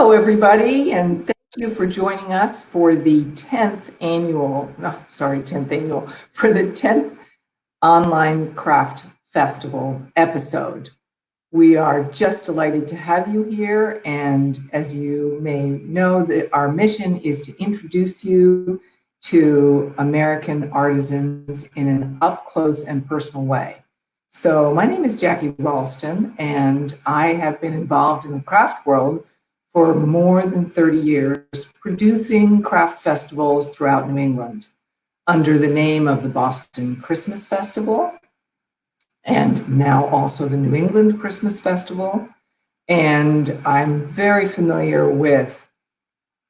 Hello, everybody, and thank you for joining us for the 10th annual, for the 10th Online Craft Festival episode. We are just delighted to have you here, and as you may know, that our mission is to introduce you to American artisans in an up-close and personal way. So my name is Jackie Ralston, and I have been involved in the craft world for more than 30 years, producing craft festivals throughout New England under the name of the Boston Christmas Festival, and now also the New England Christmas Festival. And I'm very familiar with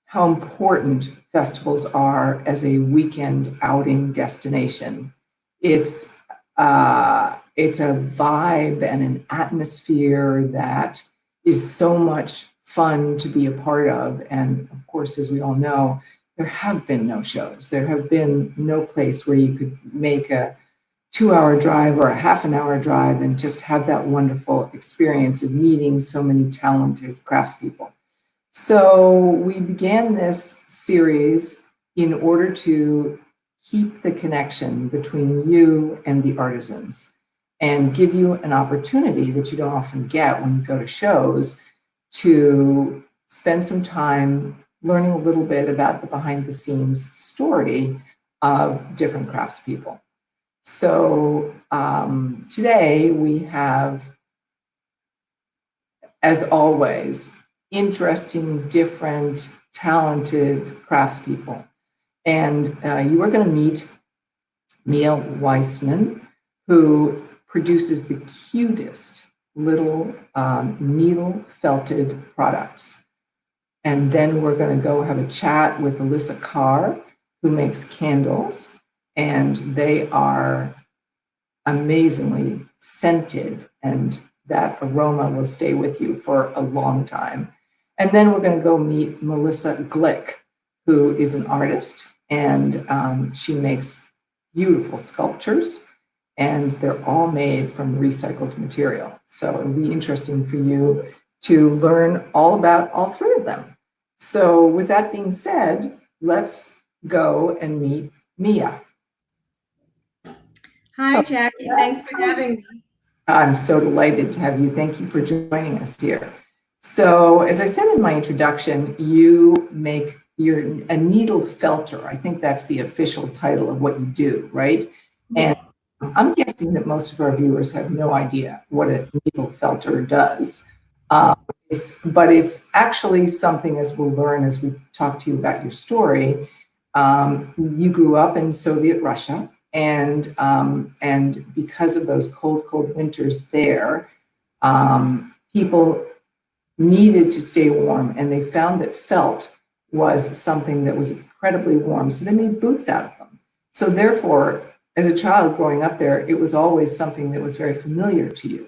how important festivals are as a weekend outing destination. It's a vibe and an atmosphere that is so much fun to be a part of. And of course, as we all know, there have been no shows. There have been no place where you could make a 2-hour drive or a half an hour drive and just have that wonderful experience of meeting so many talented craftspeople. So we began this series in order to keep the connection between you and the artisans and give you an opportunity that you don't often get when you go to shows to spend some time learning a little bit about the behind the scenes story of different craftspeople. So today we have, as always, interesting, different, talented craftspeople. And you are going to meet Mia Waisman, who produces the cutest little needle felted products. And then we're going to go have a chat with Alyssa Carr, who makes candles, and they are amazingly scented, and that aroma will stay with you for a long time. And then we're going to go meet Melissa Glick, who is an artist, and she makes beautiful sculptures, and they're all made from recycled material. So it'll be interesting for you to learn all about all three of them. So with that being said, let's go and meet Mia. Hi, Jackie. Thanks for having me. I'm so delighted to have you. Thank you for joining us here. So as I said in my introduction, you're a needle felter. I think that's the official title of what you do, right? Yes. And I'm guessing that most of our viewers have no idea what a needle felter does. But it's actually something, as we'll learn as we talk to you about your story. You grew up in Soviet Russia, and because of those cold winters there, people needed to stay warm, and they found that felt was something that was incredibly warm, so they made boots out of them. So therefore, as a child growing up there, it was always something that was very familiar to you.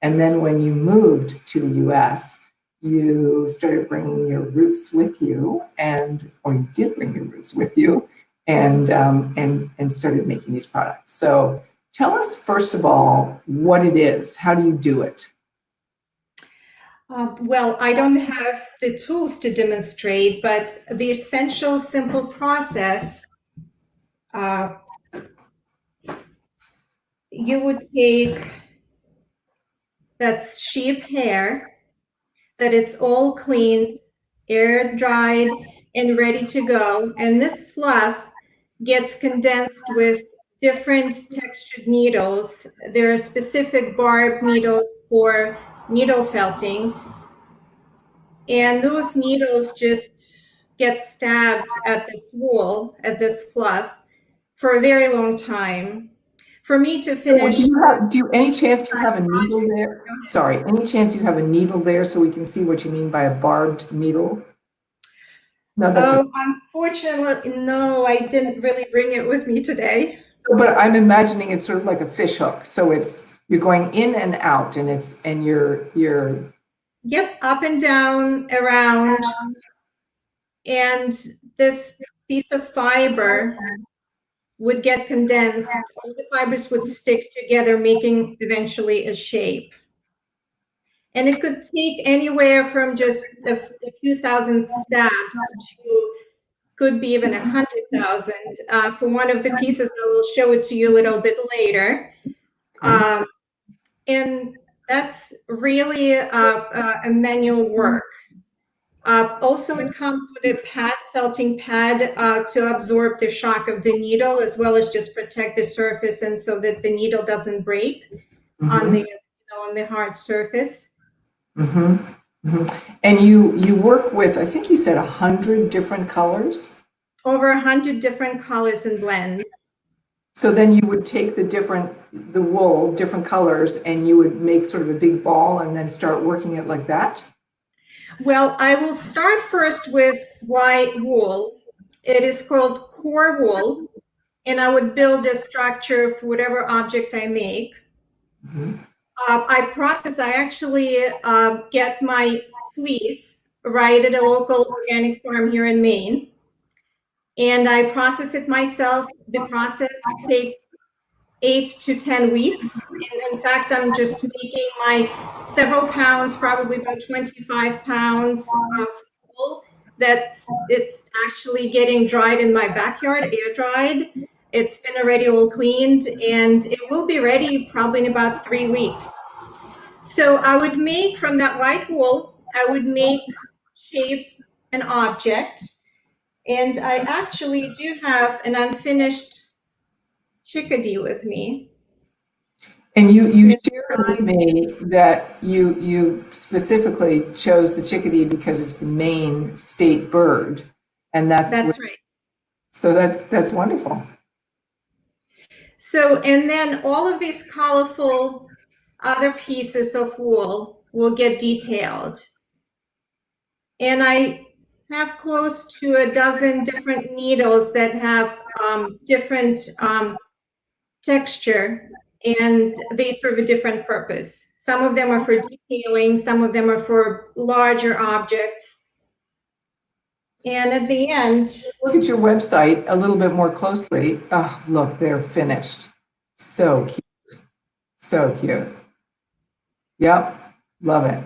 And then when you moved to the US, you started bringing your roots with you, or you did bring your roots with you, and started making these products. So tell us, first of all, what it is. How do you do it? Well, I don't have the tools to demonstrate, but the essential simple process, you would take that sheep hair, that it's all cleaned, air dried, and ready to go. And this fluff gets condensed with different textured needles. There are specific barbed needles for needle felting. And those needles just get stabbed at this wool, at this fluff, for a very long time. For me to finish. Any chance you have a needle there? Sorry, any chance you have a needle there so we can see what you mean by a barbed needle? No, that's unfortunately, no, I didn't really bring it with me today. But I'm imagining it's sort of like a fish hook. So you're going in and out, and you're Yep, up and down, around. And this piece of fiber would get condensed. All the fibers would stick together, making eventually a shape. And it could take anywhere from just a few thousand stabs to could be even 100,000 for one of the pieces. I will show it to you a little bit later. And that's really a manual work. Also, it comes with a pad, felting pad to absorb the shock of the needle, as well as just protect the surface and so that the needle doesn't break on the hard surface. And you work with, I think you said 100 different colors? Over 100 different colors and blends. So then you would take the wool, different colors, and you would make sort of a big ball and then start working it like that? Well, I will start first with white wool. It is called core wool, and I would build a structure for whatever object I make. I actually get my fleece right at a local organic farm here in Maine, and I process it myself. The process takes 8 to 10 weeks. And in fact, I'm just making my several pounds, probably about 25 pounds of wool it's actually getting dried in my backyard, air dried. It's been already all cleaned, and it will be ready probably in about 3 weeks. So I would make from that white wool, I would make shape an object. And I actually do have an unfinished chickadee with me. And you shared with me that you specifically chose the chickadee because it's the Maine state bird, and that's right. So that's wonderful. So, and then all of these colorful other pieces of wool will get detailed, and I have close to a dozen different needles that have different texture, and they serve a different purpose. Some of them are for detailing, some of them are for larger objects. And at the end, look at your website a little bit more closely. Oh, look, they're finished. So cute. So cute. Yep, love it.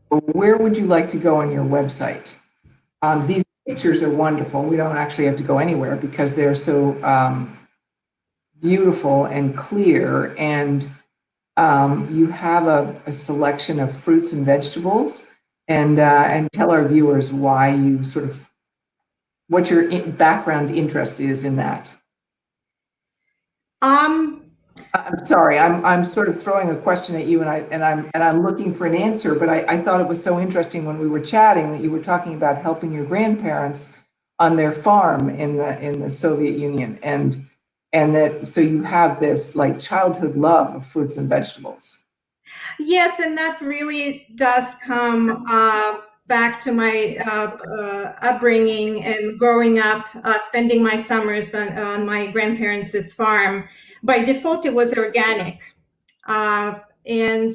Where would you like to go on your website? These pictures are wonderful. We don't actually have to go anywhere because they're so beautiful and clear, and you have a selection of fruits and vegetables, and tell our viewers why you what your background interest is in that. I'm sorry, I'm sort of throwing a question at you, and I'm looking for an answer, but I thought it was so interesting when we were chatting that you were talking about helping your grandparents on their farm in the Soviet Union, and that so you have this like childhood love of fruits and vegetables. Yes, and that really does come back to my upbringing and growing up, spending my summers on my grandparents' farm. By default, it was organic. And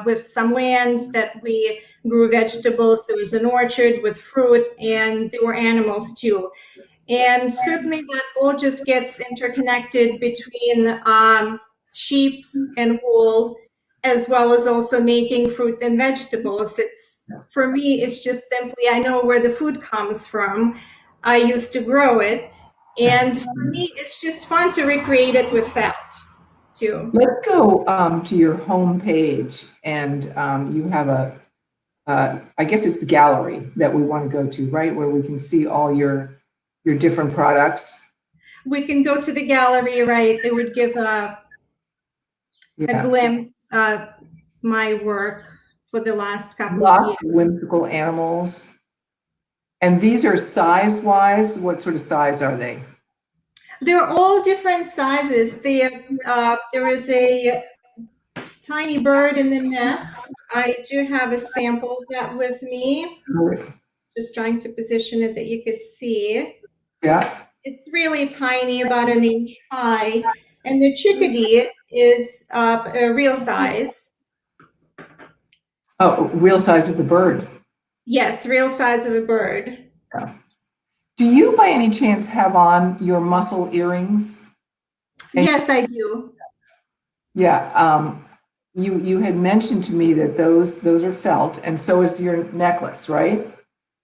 with some land that we grew vegetables, there was an orchard with fruit, and there were animals too. And certainly that all just gets interconnected between sheep and wool, as well as also making fruit and vegetables. For me, it's just simply, I know where the food comes from. I used to grow it. And for me, it's just fun to recreate it with felt too. Let's go to your home page, and you have I guess it's the gallery that we want to go to, right? Where we can see all your different products. We can go to the gallery, right? It would give a glimpse of my work for the last couple of years. Whimsical animals. And these are size-wise. What sort of size are they? They're all different sizes. There is a tiny bird in the nest. I do have a sample of that with me. Just trying to position it that you could see. Yeah. It's really tiny, about an inch high. And the chickadee is a real size. Oh, real size of the bird. Yes, real size of a bird. Yeah. Do you by any chance have on your muscle earrings? Yes, I do. Yeah. You had mentioned to me that those are felt, and so is your necklace, right?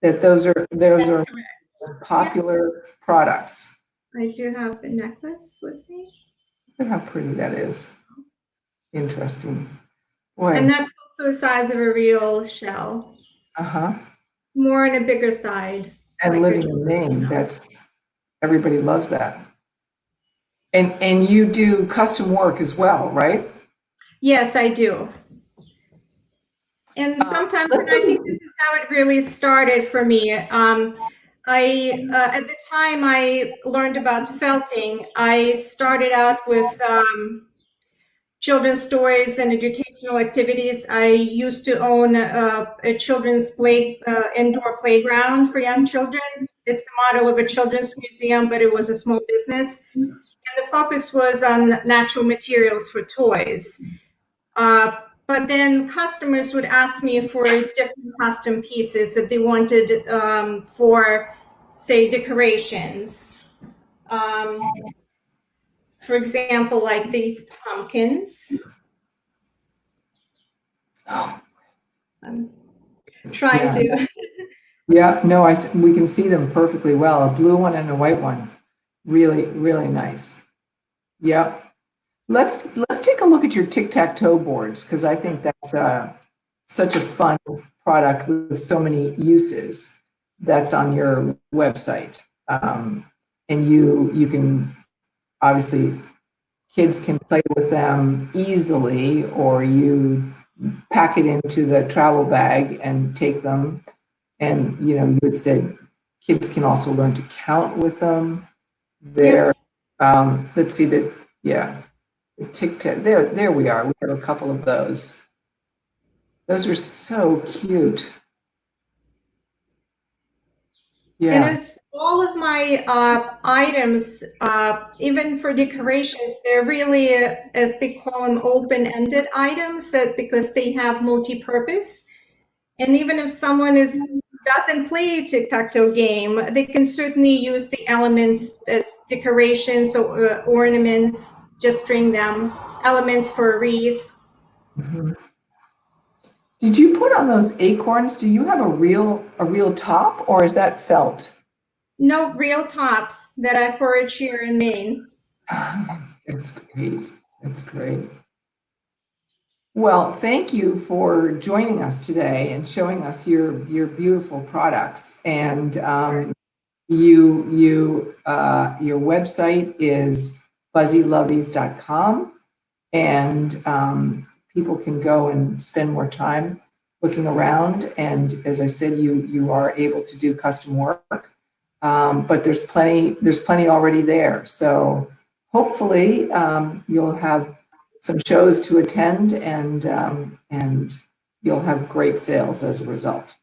That those are That's are correct. Yeah, popular products. I do have the necklace with me. Look at how pretty that is. Interesting. And Boy. that's also the size of a real shell. Uh-huh. More on a bigger side, And like your living in Maine, that's everybody loves that. And you do custom work as well, right? Yes, I do. And sometimes, Let's and I think this is how it really started for me. At the time I learned about felting, I started out with children's stories and educational activities. I used to own a children's indoor playground for young children. It's the model of a children's museum, but it was a small business. And the focus was on natural materials for toys. But then customers would ask me for different custom pieces that they wanted for, say, decorations. For example, like these pumpkins. I'm trying yeah. to. Yeah, no, we can see them perfectly well. A blue one and a white one. Really, really nice. Yep. Let's take a look at your tic-tac-toe boards because I think that's such a fun product with so many uses that's on your website. And you can obviously kids can play with them easily, or you pack it into the travel bag and take them. And you had said kids can also learn to count with them. There, let's see that. Yeah, the tic-tac. There we are. We have a couple of those. Those are so cute. And Yeah. as all of my items, even for decorations, they're really, as they call them, open-ended items because they have multi-purpose. And even if someone doesn't play a tic-tac-toe game, they can certainly use the elements as decorations or ornaments, just string them, elements for a wreath. Mhm. Did you put on those acorns? Do you have a real top, or is that felt? No real tops that I forage here in Maine. That's great. That's great. Well, thank you for joining us today and showing us your beautiful products. And your website is fuzzylovies.com, and people can go and spend more time looking around. And as I said, you are able to do custom work, but there's plenty already there. So hopefully you'll have some shows to attend, and you'll have great sales as a result.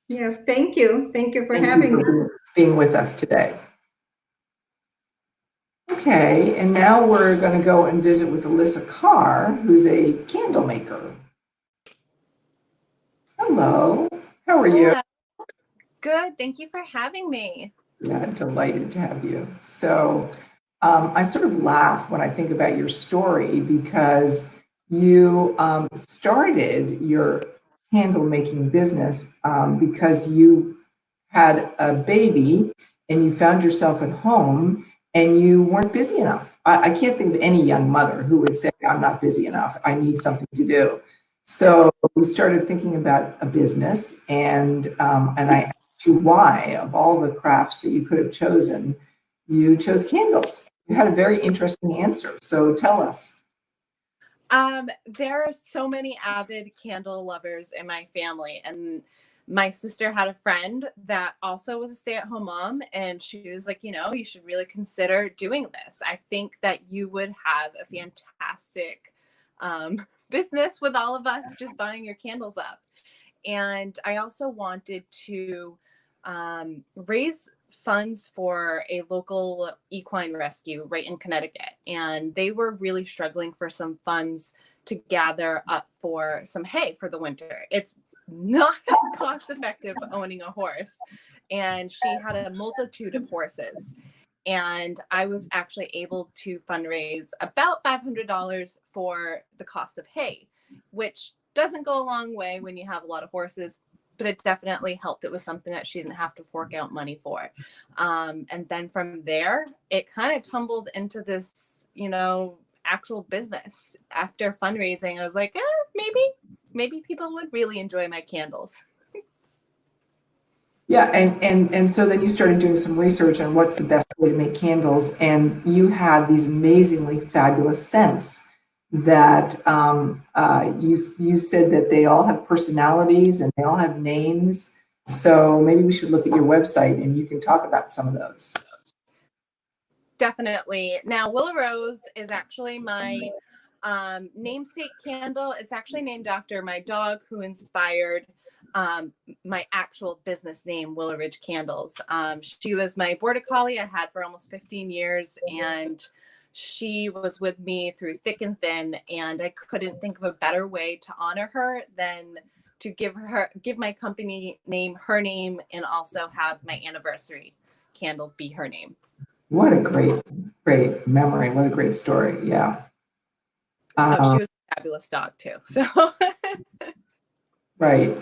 Yeah, thank you. Thank you for Thank you having me. for being with us today. Okay, and now we're going to go and visit with Alyssa Carr, who's a candle maker. Hello, how are you? Hello. Good. Thank you for having me. Yeah, delighted to have you. So I sort of laugh when I think about your story because you started your candle making business because you had a baby and you found yourself at home and you weren't busy enough. I can't think of any young mother who would say, I'm not busy enough. I need something to do. So we started thinking about a business, and I asked you why, of all the crafts that you could have chosen, you chose candles. You had a very interesting answer. So tell us. There are so many avid candle lovers in my family, and my sister had a friend that also was a stay-at-home mom, and she was like, you should really consider doing this. I think that you would have a fantastic business with all of us just buying your candles up. And I also wanted to raise funds for a local equine rescue right in Connecticut. And they were really struggling for some funds to gather up for some hay for the winter. It's not cost effective owning a horse. And she had a multitude of horses. And I was actually able to fundraise about $500 for the cost of hay, which doesn't go a long way when you have a lot of horses, but it definitely helped. It was something that she didn't have to fork out money for. And then from there, it kind of tumbled into this, actual business. After fundraising, I was like, maybe people would really enjoy my candles. Yeah, and so then you started doing some research on what's the best way to make candles, and you have these amazingly fabulous scents that you said that they all have personalities and they all have names. So maybe we should look at your website and you can talk about some of those. Definitely. Now, Willow Rose is actually my namesake candle. It's actually named after my dog who inspired my actual business name, Willow Ridge Candles. She was my border collie I had for almost 15 years, and she was with me through thick and thin, and I couldn't think of a better way to honor her than to give my company name her name, and also have my anniversary candle be her name. What a great memory. What a great story. Yeah. She was a fabulous dog too. So right.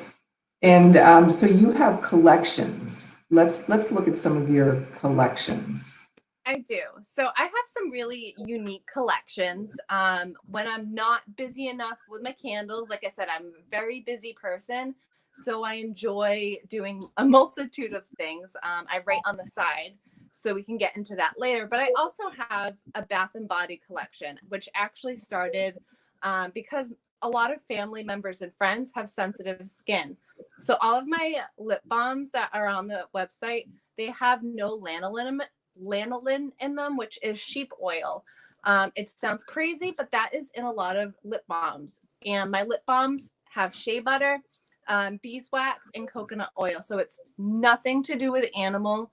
And so you have collections. Let's look at some of your collections. I do. So I have some really unique collections. When I'm not busy enough with my candles, like I said, I'm a very busy person. So I enjoy doing a multitude of things. I write on the side, so we can get into that later. But I also have a bath and body collection, which actually started because a lot of family members and friends have sensitive skin. So all of my lip balms that are on the website, they have no lanolin in them, which is sheep oil. It sounds crazy, but that is in a lot of lip balms. And my lip balms have shea butter, beeswax, and coconut oil. So it's nothing to do with animal,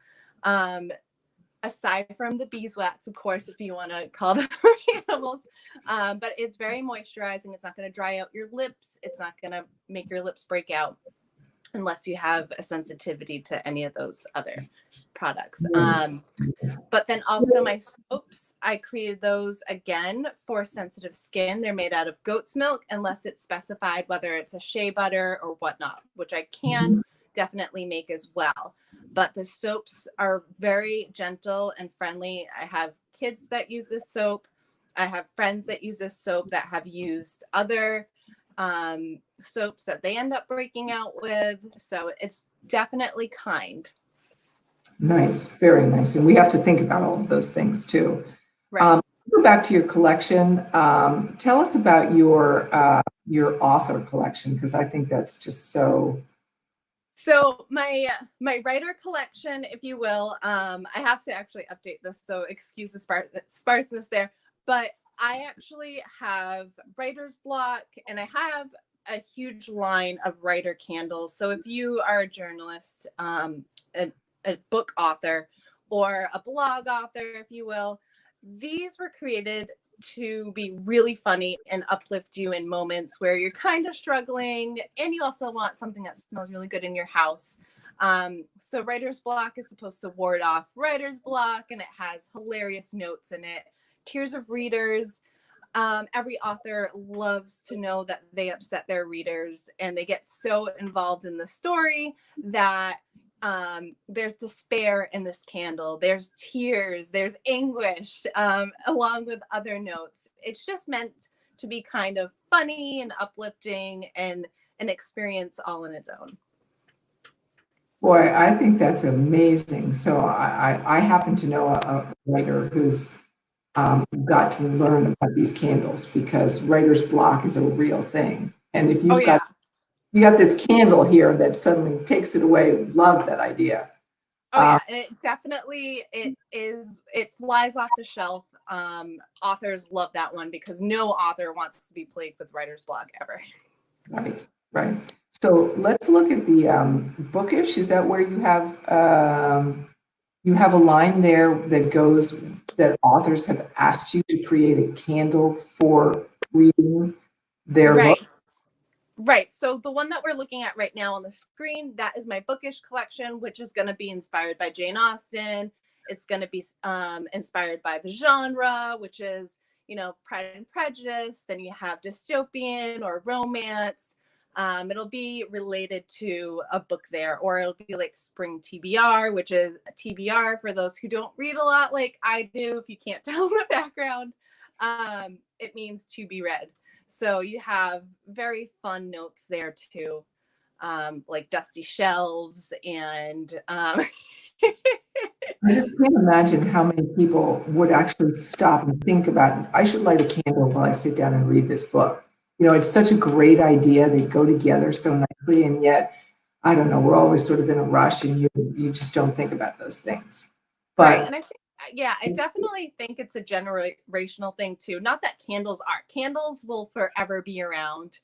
aside from the beeswax, of course, if you want to call them animals. But it's very moisturizing. It's not going to dry out your lips. It's not going to make your lips break out unless you have a sensitivity to any of those other products. But then also my soaps, I created those again for sensitive skin. They're made out of goat's milk, unless it's specified whether it's a shea butter or whatnot, which I can definitely make as well. But the soaps are very gentle and friendly. I have kids that use this soap. I have friends that use this soap that have used other soaps that they end up breaking out with. So it's definitely kind. Nice, very nice. And we have to think about all of those things too. Right. Go back to your collection. Tell us about your author collection, because I think that's just so. So my writer collection, if you will, I have to actually update this, so excuse the sparseness there, but I actually have writer's block, and I have a huge line of writer candles. So if you are a journalist, a book author, or a blog author, if you will, these were created to be really funny and uplift you in moments where you're kind of struggling, and you also want something that smells really good in your house. So writer's block is supposed to ward off writer's block, and it has hilarious notes in it. Tears of readers. Every author loves to know that they upset their readers, and they get so involved in the story that there's despair in this candle, there's tears, there's anguish, along with other notes. It's just meant to be kind of funny and uplifting and an experience all on its own. Boy, I think that's amazing. So I happen to know a writer who's got to learn about these candles, because writer's block is a real thing. And if you've you got this candle here that suddenly takes it away, love that idea. And it definitely, it flies off the shelf. Authors love that one because no author wants to be plagued with writer's block ever. Right. So let's look at the Bookish. Is that where you have a line there that goes that authors have asked you to create a candle for reading their book? Right. So the one that we're looking at right now on the screen, that is my Bookish collection, which is going to be inspired by Jane Austen It's going to be inspired by the genre, which is, you know, Pride and Prejudice. Then you have dystopian or romance. It'll be related to a book there, or it'll be like spring TBR, which is a TBR for those who don't read a lot like I do. If you can't tell in the background, it means to be read. So you have very fun notes there too, like dusty shelves and I just can't imagine how many people would actually stop and think about, I should light a candle while I sit down and read this book. You know, it's such a great idea. They go together so nicely, and yet, I don't know, we're always sort of in a rush, and you just don't think about those things. But right. And I think, yeah, I definitely think it's a generational thing too. Not that candles aren't. Candles will forever be around,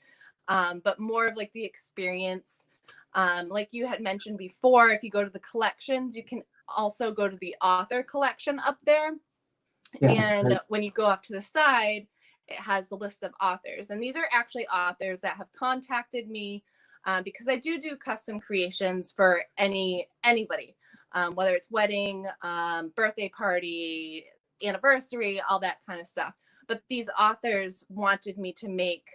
but more of like the experience. Like you had mentioned before, if you go to the collections, you can also go to the author collection up there. yeah, And when you go off to the side, it has the list of authors. And these are actually authors that have contacted me because I do custom creations for anybody, whether it's wedding, birthday party, anniversary, all that kind of stuff. But these authors wanted me to make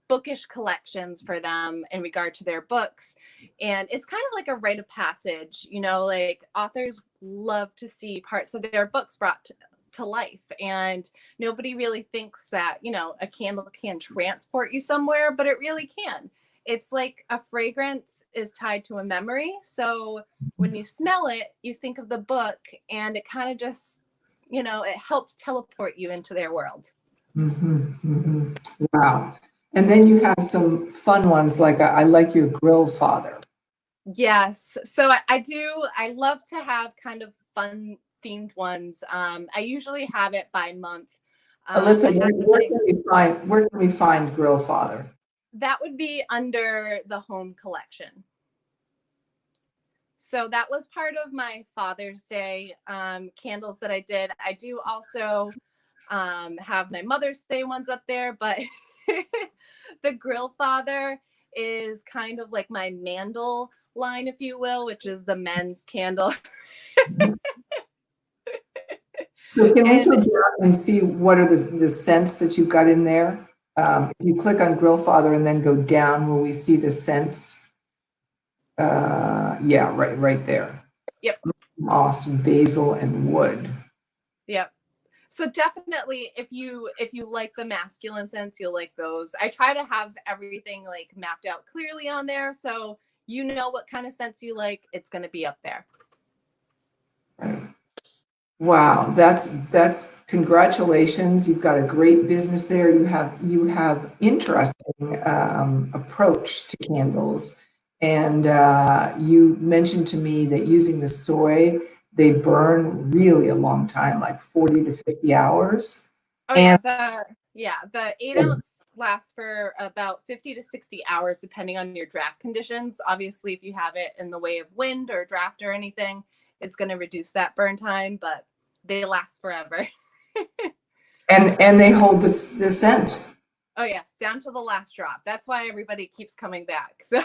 bookish collections for them in regard to their books. And it's kind of like a rite of passage, you know, like authors love to see parts of their books brought to life. And nobody really thinks that, you know, a candle can transport you somewhere, but it really can. It's like a fragrance is tied to a memory. So when you smell it, you think of the book, and it kind of just, you know, it helps teleport you into their world. Wow. And then you have some fun ones, like I like your grill father. Yes. So I love to have kind of fun themed ones. I usually have it by month. Alyssa, where can we find grill father? That would be under the home collection. So that was part of my Father's Day candles that I did. I do also have my Mother's Day ones up there, but the Grill Father is kind of like my mandel line, if you will, which is the men's candle. So can we go down and see what are the scents that you've got in there? If you click on Grill Father and then go down, will we see the scents? Yeah, right there. Yep. Awesome, basil and wood. Yep. So definitely, if you like the masculine scents, you'll like those. I try to have everything like mapped out clearly on there, so you know what kind of scents you like. It's going to be up there. Right. Wow, that's congratulations. You've got a great business there. You have interesting approach to candles, and you mentioned to me that using the soy, they burn really a long time, like 40 to 50 hours. Oh, and the 8-ounce lasts for about 50 to 60 hours, depending on your draft conditions. Obviously, if you have it in the way of wind or draft or anything, it's going to reduce that burn time, but they last forever. and they hold the scent. Oh yes, down to the last drop. That's why everybody keeps coming back. So.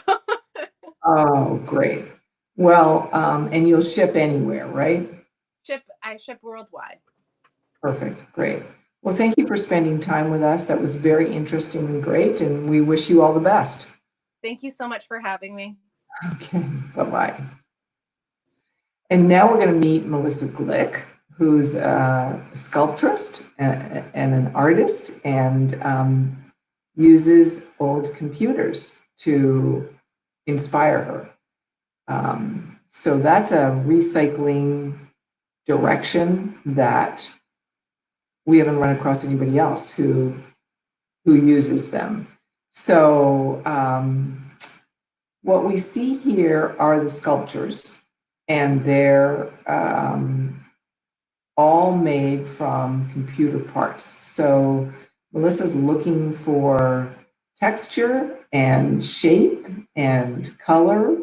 Oh, great. Well, and you'll ship anywhere, right? I ship worldwide. Perfect. Great. Well, thank you for spending time with us. That was very interesting and great, and we wish you all the best. Thank you so much for having me. Okay. Bye-bye. And now we're going to meet Melissa Glick, who's a sculptress and an artist, and uses old computers to inspire her. So that's a recycling direction that we haven't run across anybody else who uses them. So what we see here are the sculptures, and they're all made from computer parts. So Melissa's looking for texture and shape and color,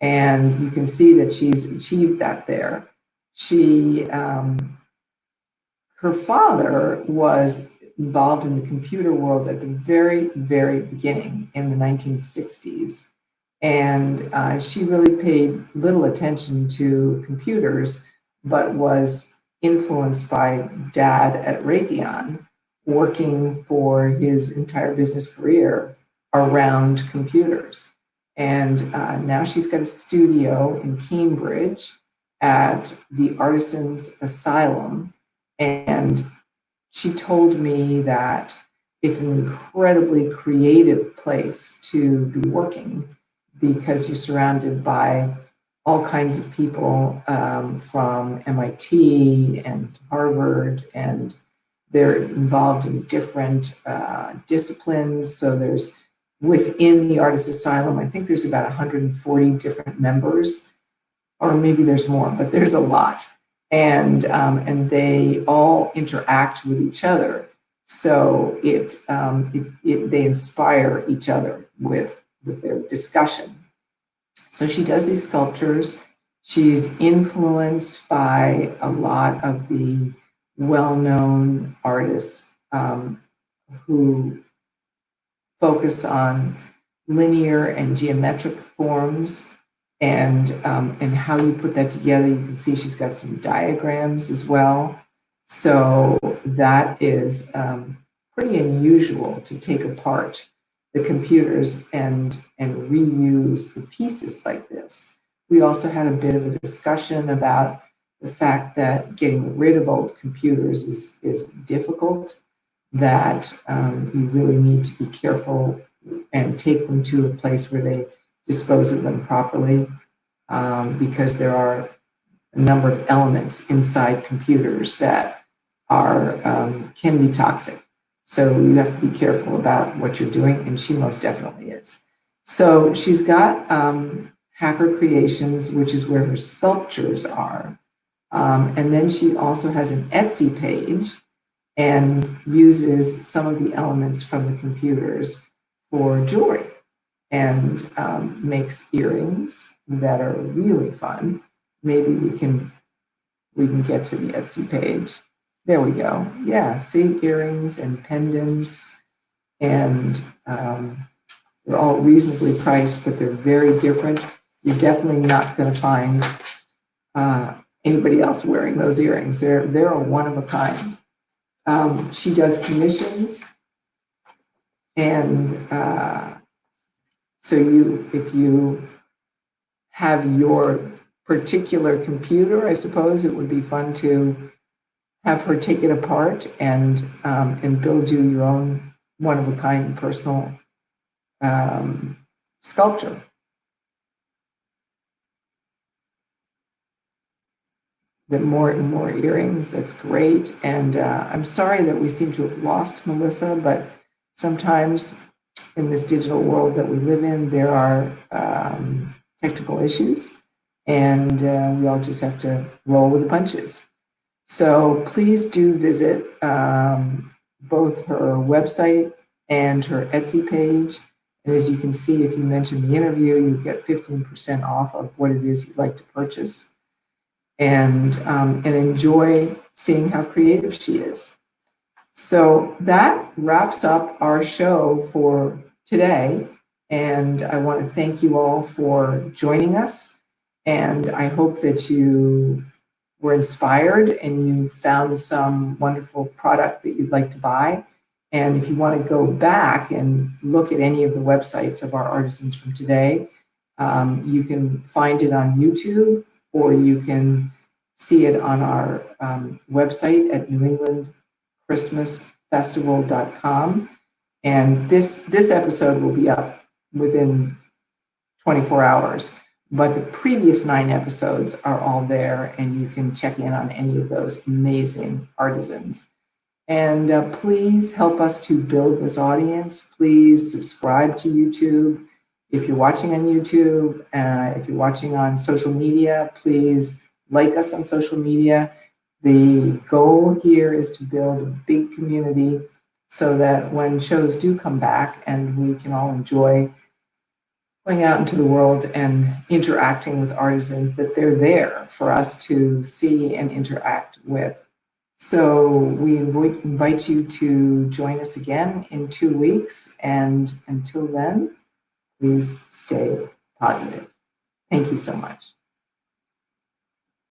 and you can see that she's achieved that there. Her father was involved in the computer world at the very, very beginning in the 1960s. And she really paid little attention to computers, but was influenced by Dad at Raytheon, working for his entire business career around computers. And now she's got a studio in Cambridge at the Artisans Asylum. And she told me that it's an incredibly creative place to be working because you're surrounded by all kinds of people from MIT and Harvard, and they're involved in different disciplines. So there's, within the Artist Asylum, I think there's about 140 different members, or maybe there's more, but there's a lot. And they all interact with each other. So they inspire each other with their discussion. So she does these sculptures. She's influenced by a lot of the well-known artists who focus on linear and geometric forms and how you put that together. You can see she's got some diagrams as well. So that is pretty unusual to take apart the computers and reuse the pieces like this. We also had a bit of a discussion about the fact that getting rid of old computers is difficult, that you really need to be careful and take them to a place where they dispose of them properly, because there are a number of elements inside computers that are can be toxic. So you have to be careful about what you're doing, and she most definitely is. So she's got Hacker Creations, which is where her sculptures are. And then she also has an Etsy page and uses some of the elements from the computers for jewelry, and makes earrings that are really fun. Maybe we can get to the Etsy page. There we go. Yeah, see, earrings and pendants, and they're all reasonably priced, but they're very different. You're definitely not going to find anybody else wearing those earrings. They're a one of a kind. She does commissions, and so if you have your particular computer, I suppose it would be fun to have her take it apart and build you your own one-of-a-kind personal sculpture. The more and more earrings, that's great. And I'm sorry that we seem to have lost Melissa, but sometimes in this digital world that we live in, there are technical issues, and we all just have to roll with the punches. So please do visit both her website and her Etsy page. And as you can see, if you mention the interview, you get 15% off of what it is you'd like to purchase. And enjoy seeing how creative she is. So that wraps up our show for today. And I want to thank you all for joining us. And I hope that you were inspired and you found some wonderful product that you'd like to buy. And if you want to go back and look at any of the websites of our artisans from today, you can find it on YouTube, or you can see it on our website at newenglandchristmasfestival.com. And this episode will be up within 24 hours. But the previous 9 episodes are all there, and you can check in on any of those amazing artisans. And please help us to build this audience. Please subscribe to YouTube. If you're watching on YouTube, if you're watching on social media, please like us on social media. The goal here is to build a big community so that when shows do come back and we can all enjoy going out into the world and interacting with artisans, that they're there for us to see and interact with. So we invite you to join us again in 2 weeks. And until then, please stay positive. Thank you so much.